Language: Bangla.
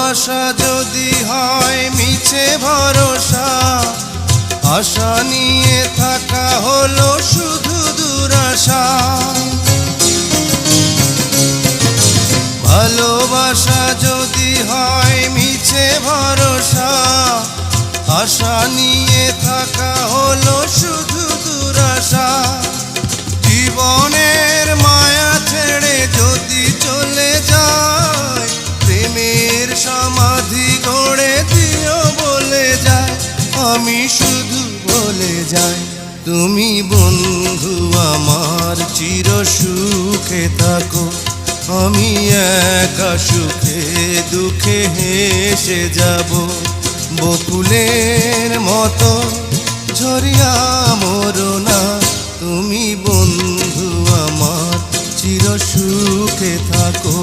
ভালোবাসা যদি হয় মিছে ভরসা, আশা নিয়ে থাকা হলো শুধু দুরাশা। ভালোবাসা যদি হয় মিছে ভরসা, আশা নিয়ে থাকা হলো শুধু দুরাশা। জীবনের মায়া ছেড়ে যদি চলে যায়, প্রেমের সমাধি গড়ে দিও বলে যায়। আমি শুধু বলে যাই, তুমি বন্ধু আমার চির সুখে থাকো। আমি একা সুখে দুঃখে হেসে যাব, বকুলের মতো ঝরিয়া মরো না। তুমি বন্ধু আমার চির সুখে থাকো।